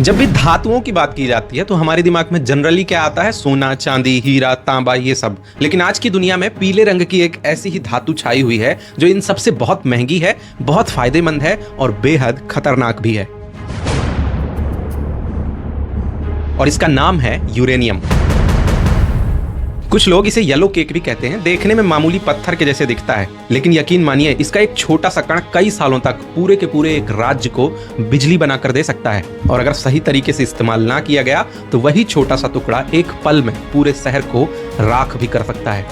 जब भी धातुओं की बात की जाती है तो हमारे दिमाग में जनरली क्या आता है? सोना, चांदी, हीरा, तांबा, ये सब। लेकिन आज की दुनिया में पीले रंग की एक ऐसी ही धातु छाई हुई है जो इन सबसे बहुत महंगी है, बहुत फायदेमंद है और बेहद खतरनाक भी है। और इसका नाम है यूरेनियम। कुछ लोग इसे येलो केक भी कहते हैं। देखने में मामूली पत्थर के जैसे दिखता है, लेकिन यकीन मानिए इसका एक छोटा सा कण कई सालों तक पूरे के पूरे एक राज्य को बिजली बनाकर दे सकता है। और अगर सही तरीके से इस्तेमाल ना किया गया तो वही छोटा सा टुकड़ा एक पल में पूरे शहर को राख भी कर सकता है।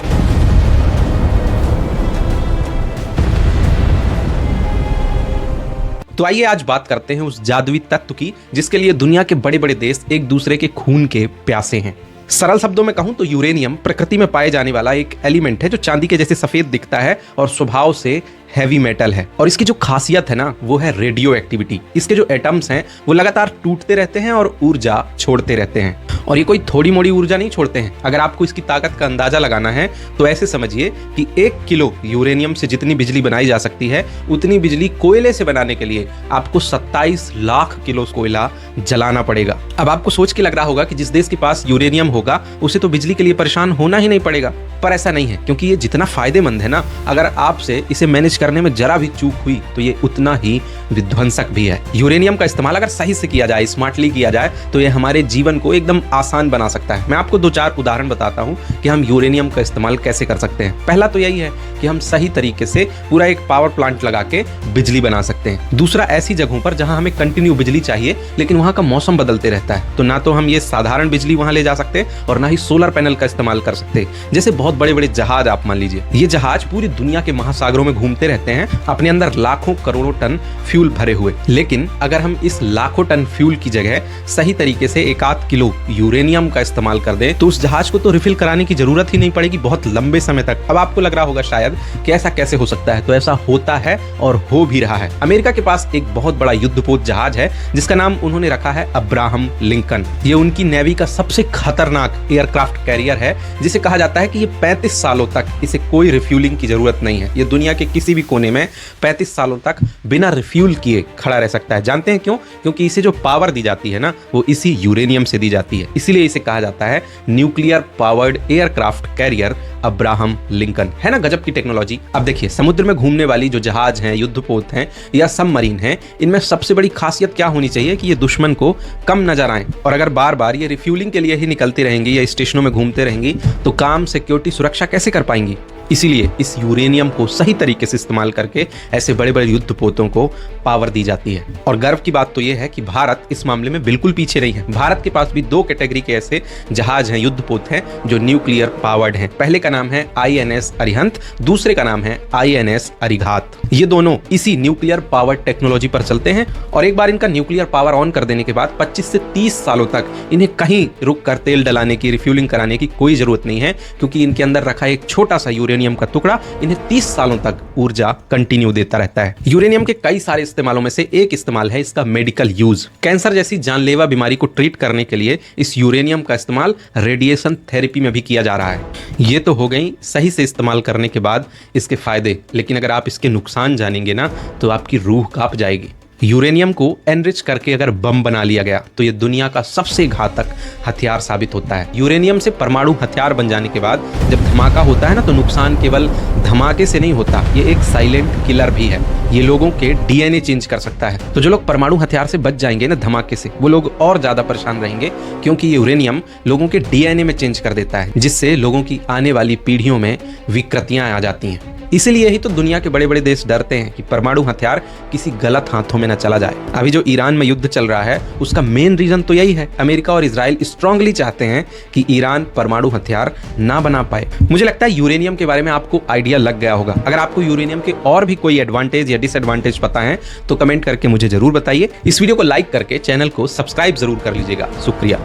तो आइए आज बात करते हैं उस जादुई तत्व की जिसके लिए दुनिया के बड़े बड़े देश एक दूसरे के खून के प्यासे हैं। सरल शब्दों में कहूं तो यूरेनियम प्रकृति में पाए जाने वाला एक एलिमेंट है जो चांदी के जैसे सफेद दिखता है और स्वभाव से हैवी मेटल है। और इसकी जो खासियत है ना वो है रेडियो एक्टिविटी। इसके जो एटम्स हैं वो लगातार टूटते रहते हैं और ऊर्जा छोड़ते रहते हैं। और ये कोई थोड़ी मोड़ी ऊर्जा नहीं छोड़ते हैं। अगर आपको इसकी ताकत का अंदाजा लगाना है तो ऐसे समझिए कि 1 किलो यूरेनियम से जितनी बिजली बनाई जा सकती है उतनी बिजली कोयले से बनाने के लिए आपको 27 लाख किलो कोयला जलाना पड़ेगा। अब आपको सोच के लग रहा होगा कि जिस देश के पास यूरेनियम होगा उसे तो बिजली के लिए परेशान होना ही नहीं पड़ेगा, पर ऐसा नहीं है, क्योंकि ये जितना फायदेमंद है ना, अगर आपसे इसे मैनेज करने में जरा भी चूक हुई तो ये उतना ही विध्वंसक भी है। यूरेनियम का इस्तेमाल अगर सही से किया जाए, स्मार्टली किया जाए, तो ये हमारे जीवन को एकदम आसान बना सकता है। मैं आपको 2-4 उदाहरण बताता हूं कि हम यूरेनियम का इस्तेमाल कैसे कर सकते हैं। पहला तो यही है कि हम सही तरीके से पूरा एक पावर प्लांट लगा के बिजली बना सकते हैं। दूसरा, ऐसी जगहों पर जहां हमें कंटिन्यू बिजली चाहिए लेकिन वहां का मौसम बदलते रहता है, तो ना तो हम ये साधारण बिजली वहां ले जा सकते और ना ही सोलर पैनल का इस्तेमाल कर सकते। जैसे बहुत बड़े बड़े जहाज आप मान लीजिए, ये जहाज पूरी दुनिया के महासागरों में घूमते रहते हैं अपने अंदर लाखों करोड़ों टन फ्यूल भरे हुए। लेकिन अगर हम इस लाखों टन फ्यूल की जगह सही तरीके से 1-8 किलो यूरेनियम का इस्तेमाल कर दें तो उस जहाज को तो रिफिल कराने की जरूरत ही नहीं पड़ेगी बहुत लंबे समय तक। अब आपको लग रहा होगा शायद कि ऐसा कैसे हो सकता है, तो ऐसा होता है और हो भी रहा है। अमेरिका के पास एक बहुत बड़ा युद्धपोत जहाज है जिसका नाम उन्होंने रखा है अब्राहम लिंकन। ये उनकी नेवी का सबसे खतरनाक एयरक्राफ्ट कैरियर है, जिसे कहा जाता है कि ये 35 सालों तक इसे कोई रिफ्यूलिंग की जरूरत नहीं है। ये दुनिया के किसी भी कोने में 35 सालों तक बिना रिफ्यूल किए खड़ा रह सकता है। जानते हैं क्यों? क्योंकि इसे जो पावर दी जाती है ना वो इसी यूरेनियम से दी जाती है। इसीलिए इसे कहा जाता है nuclear powered aircraft carrier Abraham Lincoln. है ना गजब की टेक्नोलॉजी। अब देखिए, समुद्र में घूमने वाली जो जहाज हैं, युद्धपोत हैं या सबमरीन हैं, इनमें सबसे बड़ी खासियत क्या होनी चाहिए कि ये दुश्मन को कम नजर आए। और अगर बार बार ये रिफ्यूलिंग के लिए ही निकलती रहेंगी या स्टेशनों में घूमते रहेंगी तो काम, सिक्योरिटी, सुरक्षा कैसे कर पाएंगी? इसीलिए इस यूरेनियम को सही तरीके से इस्तेमाल करके ऐसे बड़े बड़े युद्धपोतों को पावर दी जाती है। और गर्व की बात तो यह है कि भारत इस मामले में बिल्कुल पीछे नहीं है। भारत के पास भी 2 कैटेगरी के ऐसे जहाज हैं, युद्धपोत हैं जो न्यूक्लियर पावर्ड हैं। पहले का नाम है INS अरिहंत, दूसरे का नाम है INS अरिघात। ये दोनों इसी न्यूक्लियर पावर टेक्नोलॉजी पर चलते हैं और एक बार इनका न्यूक्लियर पावर ऑन कर देने के बाद 25 से 30 सालों तक इन्हें कहीं रुक कर तेल डलाने की, रिफ्यूलिंग कराने की कोई जरूरत नहीं है, क्योंकि इनके अंदर रखा एक छोटा सा यूरेनियम का टुकड़ा इन्हें 30 सालों तक ऊर्जा कंटिन्यू देता रहता है। यूरेनियम के कई सारे इस्तेमालों में से एक इस्तेमाल है इसका मेडिकल यूज। कैंसर जैसी जानलेवा बीमारी को ट्रीट करने के लिए इस यूरेनियम का इस्तेमाल रेडिएशन थेरेपी में भी किया जा रहा है। ये तो हो गई सही से इस्तेमाल करने के बाद इसके फायदे, लेकिन अगर आप इसके नुकसान जानेंगे ना तो आपकी रूह कांप जाएगी। यूरेनियम को एनरिच करके अगर बम बना लिया गया तो ये दुनिया का सबसे घातक हथियार साबित होता है। यूरेनियम से परमाणु हथियार बन जाने के बाद जब धमाका होता है ना तो नुकसान केवल धमाके से नहीं होता, ये एक साइलेंट किलर भी है। ये लोगों के DNA चेंज कर सकता है। तो जो लोग परमाणु हथियार से बच जाएंगे ना धमाके से, वो लोग और ज्यादा परेशान रहेंगे, क्योंकि यूरेनियम लोगों के DNA में चेंज कर देता है, जिससे लोगों की आने वाली पीढ़ियों में विकृतियां आ जाती हैं। इसीलिए ही तो दुनिया के बड़े बड़े देश डरते हैं कि परमाणु हथियार किसी गलत हाथों में न चला जाए। अभी जो ईरान में युद्ध चल रहा है उसका मेन रीजन तो यही है। अमेरिका और इजराइल स्ट्रांगली चाहते हैं कि ईरान परमाणु हथियार ना बना पाए। मुझे लगता है यूरेनियम के बारे में आपको आइडिया लग गया होगा। अगर आपको यूरेनियम के और भी कोई एडवांटेज या डिसएडवांटेज पता है तो कमेंट करके मुझे जरूर बताइए। इस वीडियो को लाइक करके चैनल को सब्सक्राइब जरूर कर लीजिएगा। शुक्रिया।